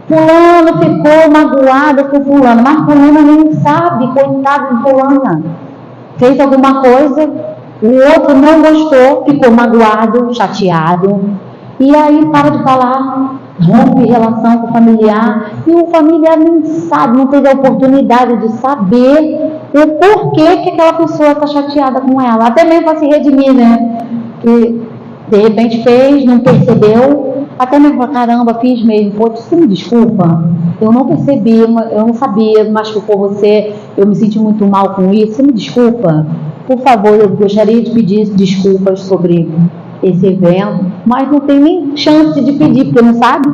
Fulano ficou magoado com fulano, mas fulano nem sabe, coitado de fulana. Fez alguma coisa, o outro não gostou, ficou magoado, chateado. E aí para de falar, rompe relação com o familiar, e o familiar nem sabe, não teve a oportunidade de saber o porquê que aquela pessoa está chateada com ela, até mesmo para se redimir, né? Que de repente fez, não percebeu, até mesmo para caramba, fiz mesmo, pô, você me desculpa, eu não percebi, eu não sabia, machucou você, eu me senti muito mal com isso, você me desculpa, por favor, eu gostaria de pedir desculpas sobre esse evento, mas não tem nem chance de pedir, porque não sabe.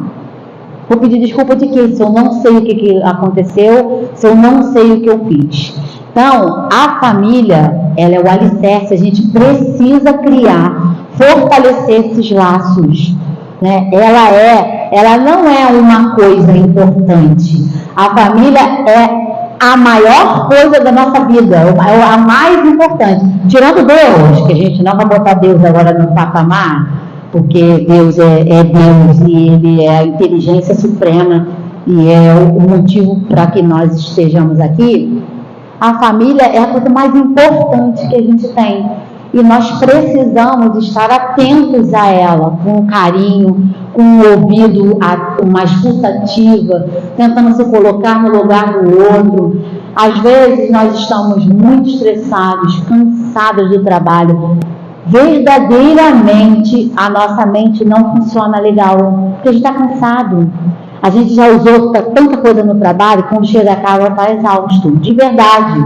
Vou pedir desculpa de quê? Se eu não sei o que aconteceu, se eu não sei o que eu fiz. Então, a família, ela é o alicerce, a gente precisa criar, fortalecer esses laços, né? Ela não é uma coisa importante. A família é a maior coisa da nossa vida, a mais importante. Tirando Deus, que a gente não vai botar Deus agora no patamar, porque Deus é Deus e Ele é a inteligência suprema e é o motivo para que nós estejamos aqui. A família é a coisa mais importante que a gente tem. E nós precisamos estar atentos a ela, com carinho, com o ouvido, uma escuta ativa, tentando se colocar no lugar do outro. Às vezes nós estamos muito estressados, cansados do trabalho. Verdadeiramente a nossa mente não funciona legal, porque a gente está cansado. A gente já usou tanta coisa no trabalho, quando chega a casa está exausto, de verdade.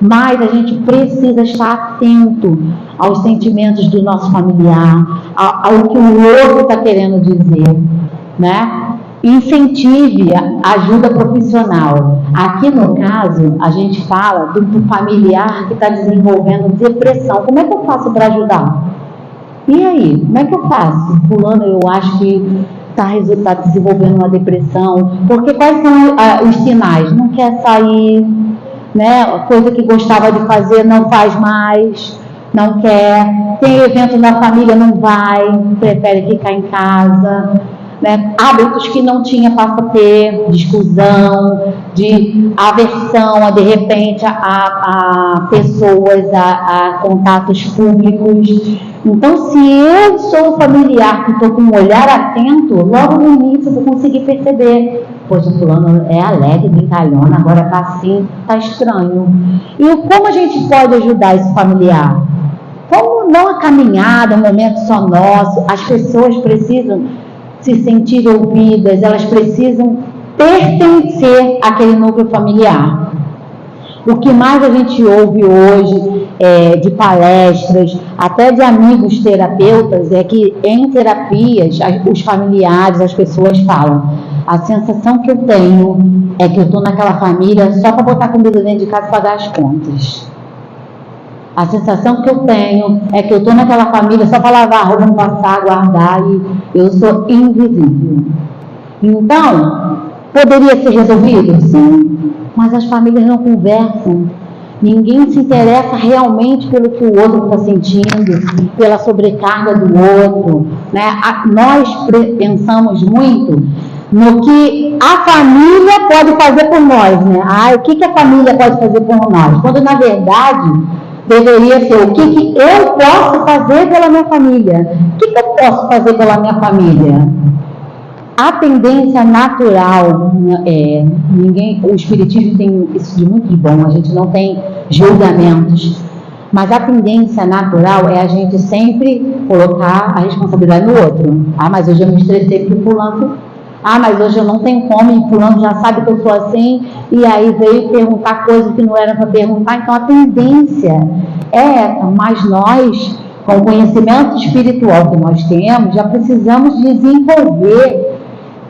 Mas a gente precisa estar atento aos sentimentos do nosso familiar, ao que o outro está querendo dizer, né? Incentive a ajuda profissional. Aqui no caso, a gente fala do familiar que está desenvolvendo depressão. Como é que eu faço para ajudar? E aí, como é que eu faço? Fulano, eu acho que está desenvolvendo uma depressão. Porque quais são os sinais? Não quer sair, né? Coisa que gostava de fazer não faz mais, não quer. Tem evento na família, não vai, prefere ficar em casa. Né? Hábitos que não tinha, passa a ter, de exclusão, de aversão, de repente, a pessoas, a contatos públicos. Então, se eu sou familiar que estou com um olhar atento, logo no início eu vou conseguir perceber: poxa, fulano é alegre, brincalhona, agora está assim, está estranho. E como a gente pode ajudar esse familiar? Como não a caminhada, um momento só nosso, as pessoas precisam se sentir ouvidas, elas precisam pertencer àquele núcleo familiar. O que mais a gente ouve hoje de palestras, até de amigos terapeutas, é que em terapias, os familiares, as pessoas falam: a sensação que eu tenho é que eu estou naquela família só para botar comida dentro de casa e pagar as contas. A sensação que eu tenho é que eu estou naquela família só para lavar a roupa, não passar, guardar, e eu sou invisível. Então, poderia ser resolvido? Sim, mas as famílias não conversam. Ninguém se interessa realmente pelo que o outro está sentindo, pela sobrecarga do outro. Né? Nós pensamos muito no que a família pode fazer por nós. Né? O que a família pode fazer por nós? Quando, na verdade, deveria ser o que eu posso fazer pela minha família. O que eu posso fazer pela minha família? A tendência natural, o Espiritismo tem isso de muito bom, a gente não tem julgamentos, mas a tendência natural é a gente sempre colocar a responsabilidade no outro. Mas hoje eu me estressei porque fulano... mas hoje eu não tenho fome, e fulano já sabe que eu sou assim, e aí veio perguntar coisas que não era para perguntar. Então a tendência é essa, mas nós, com o conhecimento espiritual que nós temos, já precisamos desenvolver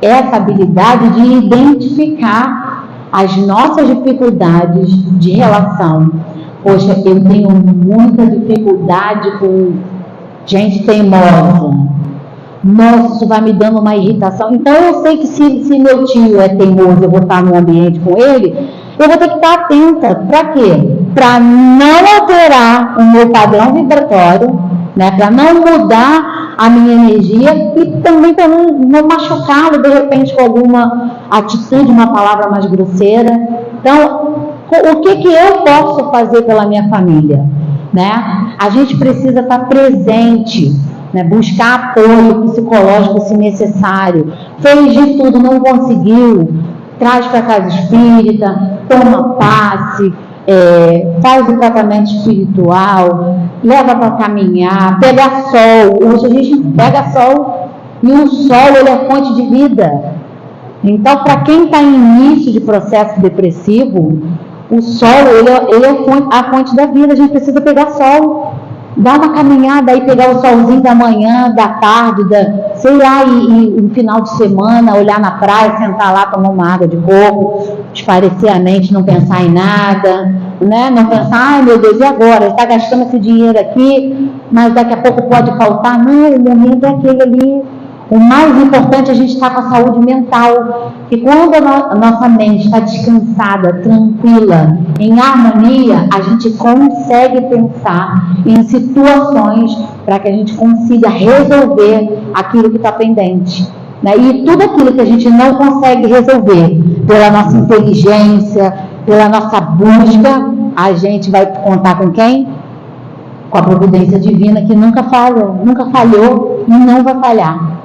essa habilidade de identificar as nossas dificuldades de relação. Poxa, eu tenho muita dificuldade com gente teimosa. Nossa, isso vai me dando uma irritação. Então eu sei que se meu tio é teimoso, eu vou estar num ambiente com ele, eu vou ter que estar atenta. Para quê? Para não alterar o meu padrão vibratório, né? Para não mudar a minha energia e também para não machucá-lo de repente com alguma atitude, uma palavra mais grosseira. Então, o que eu posso fazer pela minha família? Né? A gente precisa estar presente. Né, buscar apoio psicológico se necessário. Fez de tudo, não conseguiu, traz para a casa espírita, toma passe, faz o tratamento espiritual, leva para caminhar, pega sol. Hoje a gente pega sol e o sol ele é fonte de vida. Então, para quem está em início de processo depressivo, o sol ele é a fonte da vida. A gente precisa pegar sol. Dar uma caminhada aí, pegar o solzinho da manhã, da tarde, sei lá, e no final de semana, olhar na praia, sentar lá, tomar uma água de coco, esparecer a mente, não pensar em nada, né? Não pensar: ai meu Deus, e agora? Está gastando esse dinheiro aqui, mas daqui a pouco pode faltar. Não, o momento é aquele ali. O mais importante é a gente estar com a saúde mental. E quando a nossa mente está descansada, tranquila, em harmonia, a gente consegue pensar em situações para que a gente consiga resolver aquilo que está pendente. Né? E tudo aquilo que a gente não consegue resolver pela nossa inteligência, pela nossa busca, a gente vai contar com quem? Com a providência divina, que nunca falha, nunca falhou e não vai falhar.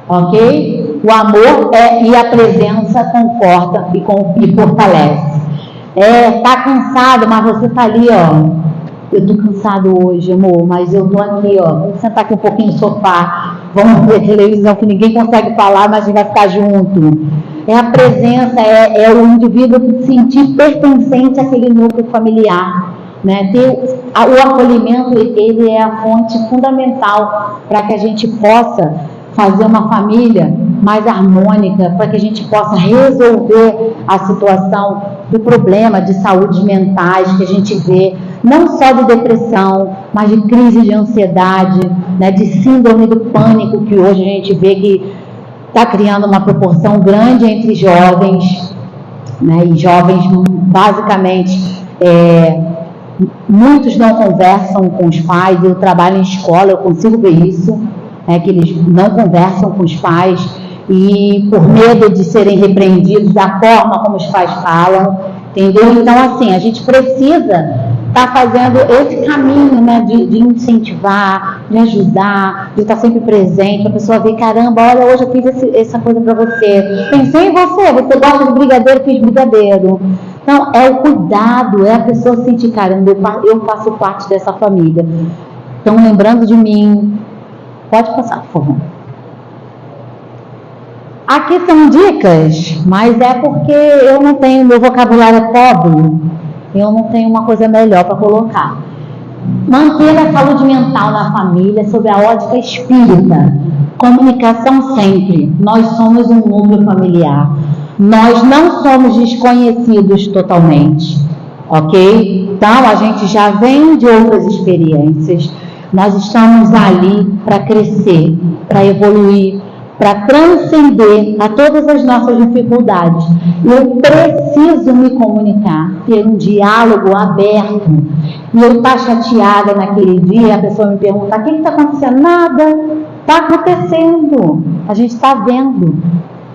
Ok? O amor e a presença conforta e fortalece. Tá cansado, mas você tá ali, ó. Eu tô cansado hoje, amor, mas eu tô aqui, ó. Vamos sentar aqui um pouquinho no sofá. Vamos ver televisão que ninguém consegue falar, mas a gente vai ficar junto. É a presença, é o indivíduo que se sentir pertencente àquele núcleo familiar. Né? O acolhimento, ele é a fonte fundamental para que a gente possa fazer uma família mais harmônica, para que a gente possa resolver a situação do problema de saúde mentais que a gente vê, não só de depressão, mas de crise de ansiedade, né, de síndrome do pânico, que hoje a gente vê que está criando uma proporção grande entre jovens, né, e jovens basicamente, muitos não conversam com os pais. Eu trabalho em escola, eu consigo ver isso, que eles não conversam com os pais e por medo de serem repreendidos da forma como os pais falam, entendeu? Então, assim, a gente precisa estar fazendo esse caminho, né, de incentivar, de ajudar, de estar sempre presente, a pessoa ver, caramba, olha, hoje eu fiz essa coisa para você, pensei em você gosta de brigadeiro, fiz brigadeiro. Então, é o cuidado, é a pessoa sentir, caramba, eu faço parte dessa família, estão lembrando de mim. Pode passar, por favor. Aqui são dicas, mas é porque eu não tenho, meu vocabulário é pobre, eu não tenho uma coisa melhor para colocar. Manter a saúde mental na família sob a ótica espírita. Comunicação sempre. Nós somos um núcleo familiar. Nós não somos desconhecidos totalmente, ok? Então, a gente já vem de outras experiências. Nós estamos ali para crescer, para evoluir, para transcender a todas as nossas dificuldades. Eu preciso me comunicar, ter um diálogo aberto. E eu estar chateada naquele dia, a pessoa me pergunta, o que está acontecendo? Nada, está acontecendo, a gente está vendo.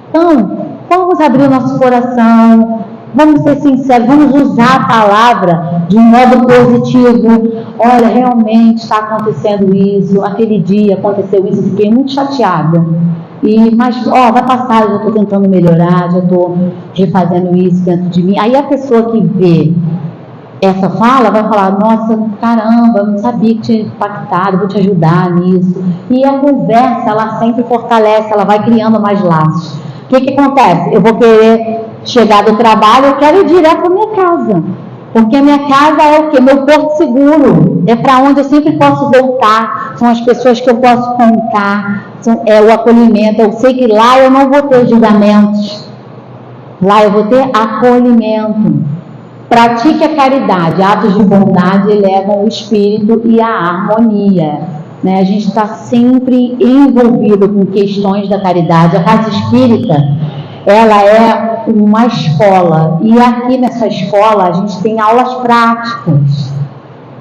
Então, vamos abrir o nosso coração, vamos ser sinceros, vamos usar a palavra de um modo positivo. Olha, realmente está acontecendo isso, aquele dia aconteceu isso, fiquei muito chateada. Mas vai passar, eu já estou tentando melhorar, já estou refazendo isso dentro de mim. Aí a pessoa que vê essa fala vai falar, nossa, caramba, eu não sabia que tinha impactado, vou te ajudar nisso. E a conversa, ela sempre fortalece, ela vai criando mais laços. O que acontece? Eu vou querer chegar do trabalho, eu quero ir direto para minha casa. Porque a minha casa é o quê? Meu porto seguro. É para onde eu sempre posso voltar. São as pessoas que eu posso contar. É o acolhimento. Eu sei que lá eu não vou ter julgamentos. Lá eu vou ter acolhimento. Pratique a caridade. Atos de bondade elevam o espírito e a harmonia. Né? A gente está sempre envolvido com questões da caridade. A casa espírita, ela é uma escola, e aqui nessa escola a gente tem aulas práticas.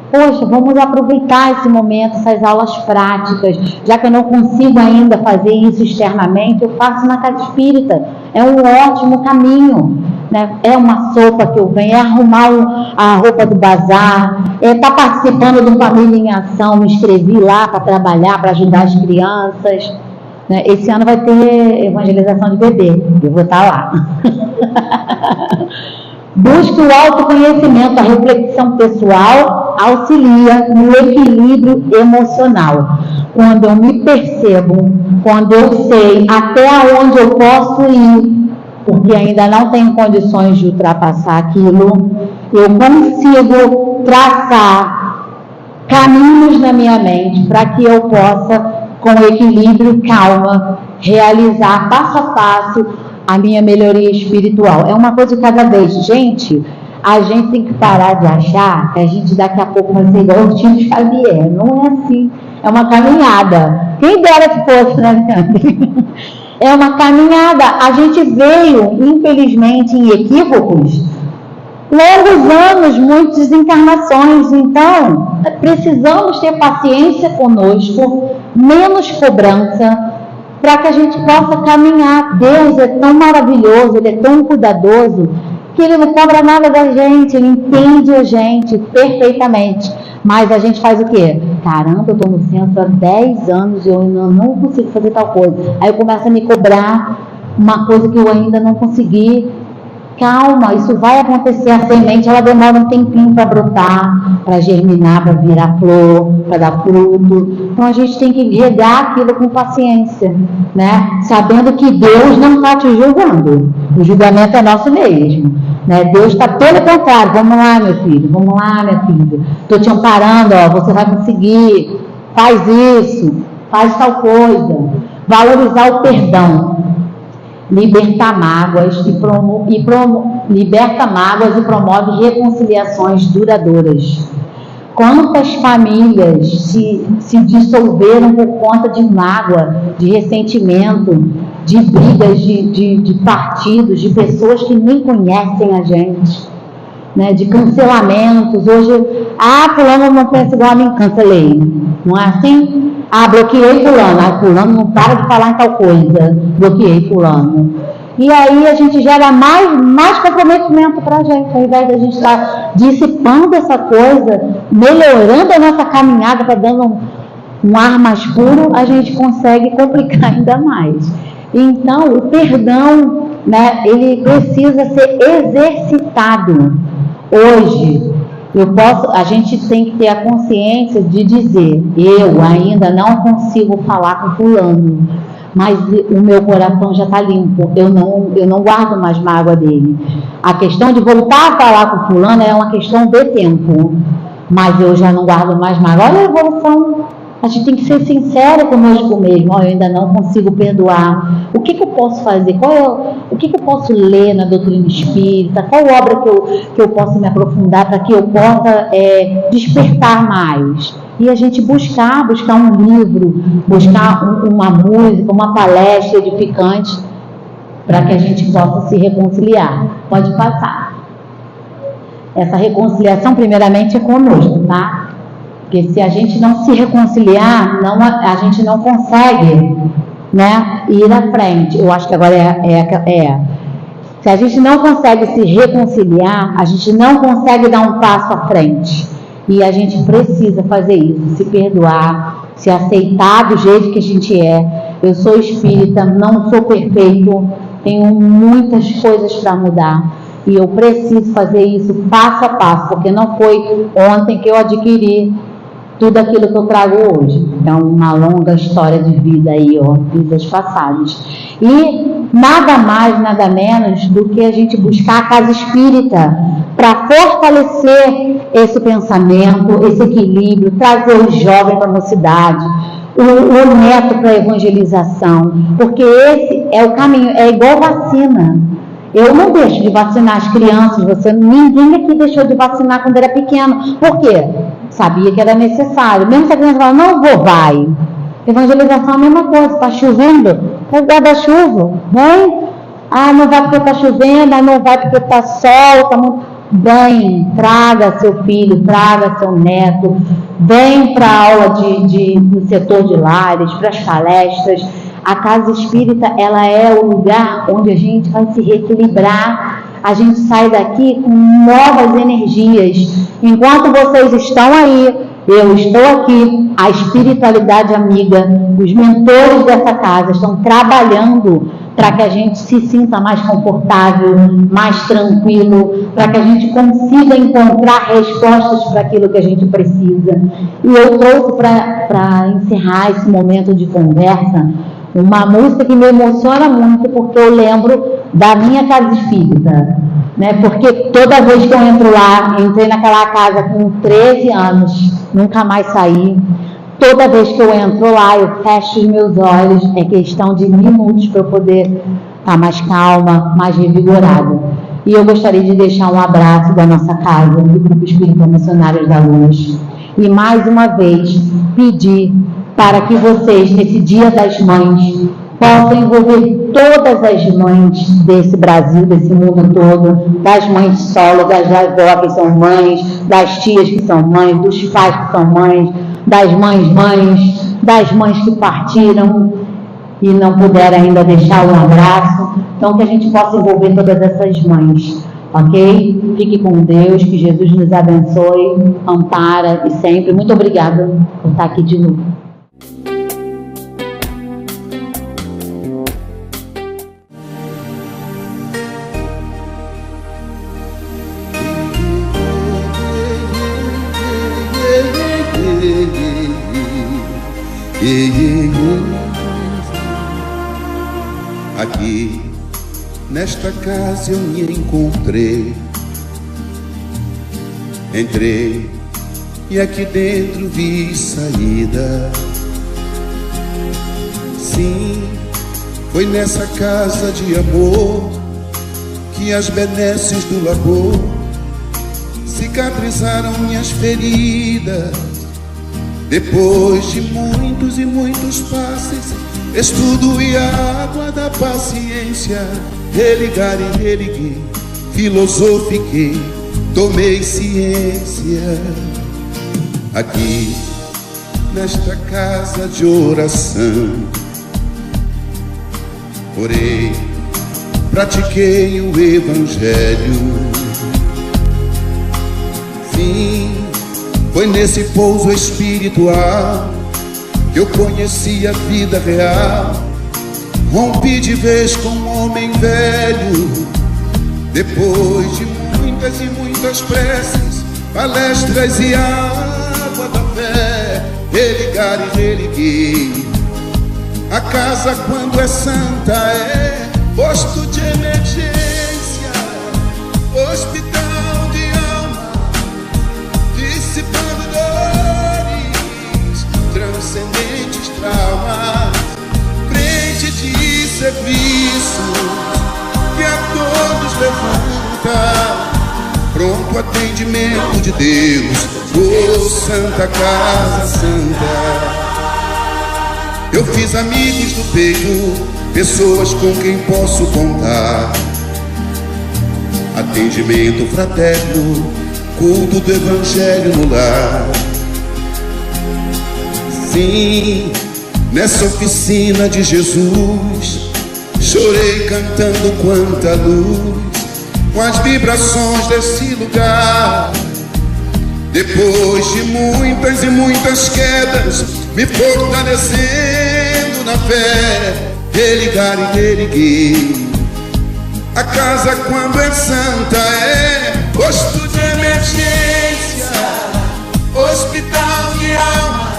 Poxa, vamos aproveitar esse momento, essas aulas práticas, já que eu não consigo ainda fazer isso externamente, eu faço na casa espírita, é um ótimo caminho, né? É uma sopa que eu venho, é arrumar a roupa do bazar, é estar participando do Família em Ação, me inscrevi lá para trabalhar, para ajudar as crianças. Esse ano vai ter evangelização de bebê, eu vou estar lá. Busque o autoconhecimento, a reflexão pessoal auxilia no equilíbrio emocional. Quando eu me percebo, quando eu sei até onde eu posso ir, porque ainda não tenho condições de ultrapassar aquilo, eu consigo traçar caminhos na minha mente para que eu possa, com equilíbrio e calma, realizar passo a passo a minha melhoria espiritual. É uma coisa de cada vez. Gente, a gente tem que parar de achar que a gente daqui a pouco vai ser igual o Chico Xavier. Não é assim. É uma caminhada. Quem dera que fosse, né? É uma caminhada. A gente veio, infelizmente, em equívocos, longos anos, muitas desencarnações. Então, precisamos ter paciência conosco, menos cobrança, para que a gente possa caminhar. Deus é tão maravilhoso, Ele é tão cuidadoso, que Ele não cobra nada da gente, Ele entende a gente perfeitamente. Mas a gente faz o quê? Caramba, eu estou no centro há 10 anos e eu ainda não consigo fazer tal coisa. Aí eu começo a me cobrar uma coisa que eu ainda não consegui. Calma, isso vai acontecer. A semente, ela demora um tempinho para brotar, para germinar, para virar flor, para dar fruto. Então a gente tem que regar aquilo com paciência, né? Sabendo que Deus não está te julgando. O julgamento é nosso mesmo, né? Deus está pelo contrário. Vamos lá, meu filho, vamos lá, minha filha. Estou te amparando, ó, você vai conseguir. Faz isso, faz tal coisa. valorizar o perdão, liberta mágoas e promove reconciliações duradouras. Quantas famílias se dissolveram por conta de mágoa, de ressentimento, de brigas de partidos, de pessoas que nem conhecem a gente, né? De cancelamentos. Hoje, fulano não pensa igual a mim, cancelei. Não é assim? Bloqueei fulano. Fulano não para de falar em tal coisa. Bloqueei fulano. E aí a gente gera mais comprometimento para a gente, ao invés de a gente estar dissipando essa coisa, melhorando a nossa caminhada, para dando um ar mais puro, a gente consegue complicar ainda mais. Então, o perdão, né, ele precisa ser exercitado. Hoje, a gente tem que ter a consciência de dizer, eu ainda não consigo falar com fulano, mas o meu coração já está limpo, eu não guardo mais mágoa dele. A questão de voltar a falar com fulano é uma questão de tempo, mas eu já não guardo mais mágoa. Olha a evolução. A gente tem que ser sincero conosco mesmo. Eu ainda não consigo perdoar. O que eu posso fazer? O que eu posso ler na doutrina espírita? Qual obra que eu posso me aprofundar para que eu possa despertar mais? E a gente buscar um livro, buscar uma música, uma palestra edificante, para que a gente possa se reconciliar. Pode passar. Essa reconciliação, primeiramente, é conosco, tá? Porque se a gente não se reconciliar, a gente não consegue, né, ir à frente. Eu acho que agora Se a gente não consegue se reconciliar, a gente não consegue dar um passo à frente. E a gente precisa fazer isso, se perdoar, se aceitar do jeito que a gente é. Eu sou espírita, não sou perfeito, tenho muitas coisas para mudar. E eu preciso fazer isso passo a passo, porque não foi ontem que eu adquiri tudo aquilo que eu trago hoje. É uma longa história de vida aí, vidas passadas. E nada mais, nada menos do que a gente buscar a casa espírita para fortalecer esse pensamento, esse equilíbrio, trazer o jovem para a mocidade, o neto para a evangelização, porque esse é o caminho, é igual vacina. Eu não deixo de vacinar as crianças, ninguém aqui deixou de vacinar quando era pequeno. Por quê? Sabia que era necessário. Mesmo se a criança fala, não vou, vai. Evangelização é a mesma coisa, está chovendo, é guarda-chuva, vem. Não vai porque está chovendo, não vai porque está sol, está muito... Vem, traga seu filho, traga seu neto, vem para a aula no setor de lares, para as palestras. A casa espírita, ela é o lugar onde a gente vai se reequilibrar, a gente sai daqui com novas energias. Enquanto vocês estão aí, eu estou aqui, a espiritualidade amiga, os mentores dessa casa estão trabalhando para que a gente se sinta mais confortável, mais tranquilo, para que a gente consiga encontrar respostas para aquilo que a gente precisa. E eu trouxe para encerrar esse momento de conversa uma música que me emociona muito, porque eu lembro da minha casa espírita, né? Porque toda vez que eu entro lá, entrei naquela casa com 13 anos, nunca mais saí. Toda vez que eu entro lá, eu fecho os meus olhos, é questão de minutos para eu poder estar mais calma, mais revigorada. E eu gostaria de deixar um abraço da nossa casa, do Grupo Espírita Missionários da Luz. E mais uma vez, pedir para que vocês, nesse Dia das Mães, possam envolver todas as mães desse Brasil, desse mundo todo, das mães solo, das avós que são mães, das tias que são mães, dos pais que são mães, das mães, das mães que partiram e não puderam ainda deixar um abraço. Então, que a gente possa envolver todas essas mães, ok? Fique com Deus, que Jesus nos abençoe, ampara e sempre. Muito obrigada por estar aqui de novo. Aqui, nesta casa eu me encontrei. Entrei e aqui dentro vi saída. Sim, Foi nessa casa de amor que as benesses do labor cicatrizaram minhas feridas. Depois de muitos e muitos passes, estudo e a água da paciência, religar e religuei, filosofiquei, tomei ciência. Aqui, nesta casa de oração, orei, pratiquei o Evangelho. Sim, foi nesse pouso espiritual que eu conheci a vida real. Rompi de vez com um homem velho. Depois de muitas e muitas preces, palestras e água da fé, religar e religuei. A casa, quando é santa, é posto de emergência, hospital de alma, dissipando dores, transcendentes traumas, frente de serviço que a todos levanta, pronto atendimento de Deus, oh Santa Casa Santa. Eu fiz amigos do peito, pessoas com quem posso contar. Atendimento fraterno, culto do Evangelho no lar. Sim, nessa oficina de Jesus, chorei cantando quanta luz, com as vibrações desse lugar. Depois de muitas e muitas quedas, me fortalecendo na fé, religar e religuei. A casa, quando é santa, é posto de emergência, hospital de alma,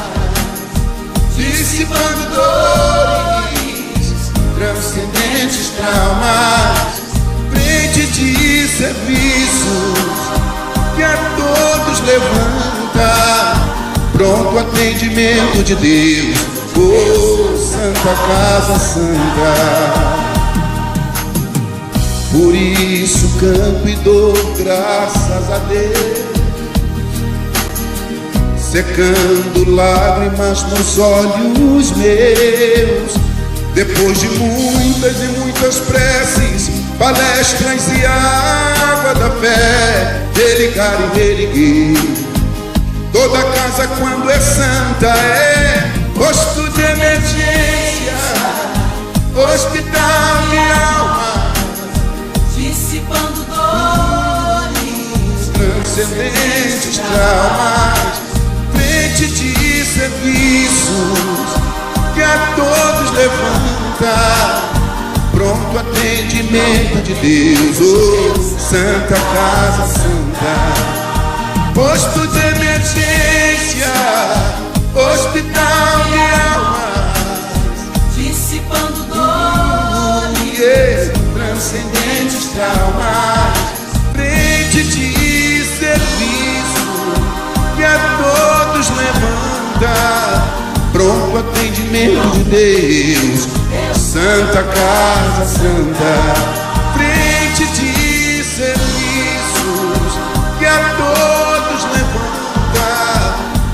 dissipando dores, transcendentes traumas, frente de serviços que a todos levanta, pronto atendimento de Deus, oh Santa Casa Santa. Por isso canto e dou graças a Deus, secando lágrimas nos olhos meus. Depois de muitas e muitas preces, palestras e água da fé, religar e religuei. Toda casa, quando é santa, é posto de emergência, hospital de alma, dissipando dores, transcendentes traumas, frente de serviços que a todos levanta, pronto atendimento de Deus, oh Santa Casa Santa. Posto de emergência, hospital de almas, dissipando dores, transcendentes traumas, frente de serviço que a todos levanta, pronto atendimento de Deus, Santa Casa Santa. Frente de serviços que a todos levanta,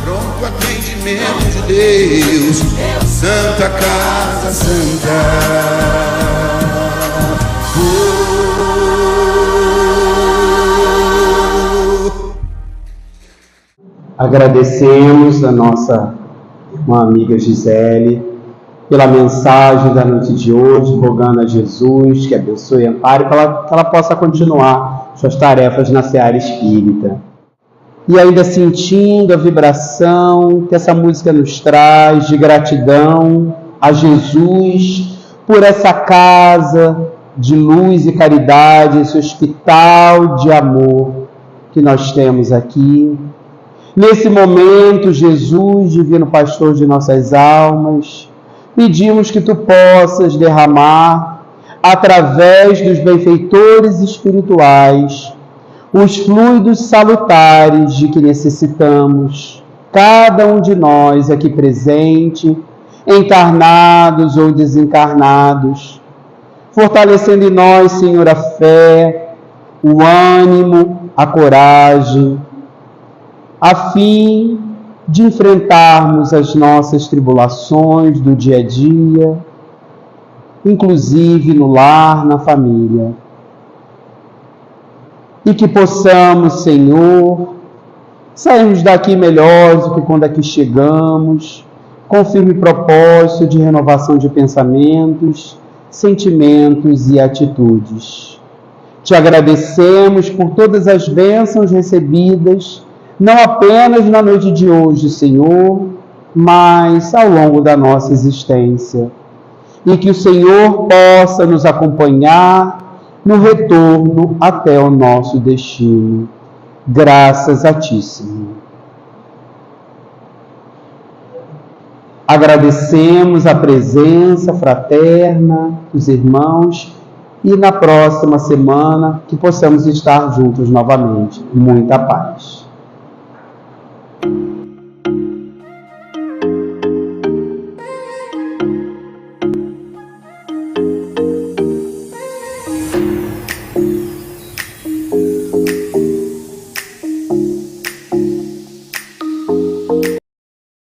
pronto atendimento de Deus, Santa Casa Santa. Agradecemos a nossa irmã amiga Gisele pela mensagem da noite de hoje, rogando a Jesus que abençoe e ampare, que ela possa continuar suas tarefas na seara espírita. E ainda sentindo a vibração que essa música nos traz de gratidão a Jesus por essa casa de luz e caridade, esse hospital de amor que nós temos aqui. Nesse momento, Jesus, divino pastor de nossas almas, pedimos que tu possas derramar, através dos benfeitores espirituais, os fluidos salutares de que necessitamos, cada um de nós aqui presente, encarnados ou desencarnados, fortalecendo em nós, Senhor, a fé, o ânimo, a coragem, a fim de enfrentarmos as nossas tribulações do dia a dia, inclusive no lar, na família. E que possamos, Senhor, sairmos daqui melhores do que quando aqui chegamos, com firme propósito de renovação de pensamentos, sentimentos e atitudes. Te agradecemos por todas as bênçãos recebidas, não apenas na noite de hoje, Senhor, mas ao longo da nossa existência. E que o Senhor possa nos acompanhar no retorno até o nosso destino. Graças a Ti, Senhor. Agradecemos a presença fraterna dos irmãos e na próxima semana que possamos estar juntos novamente. Muita paz.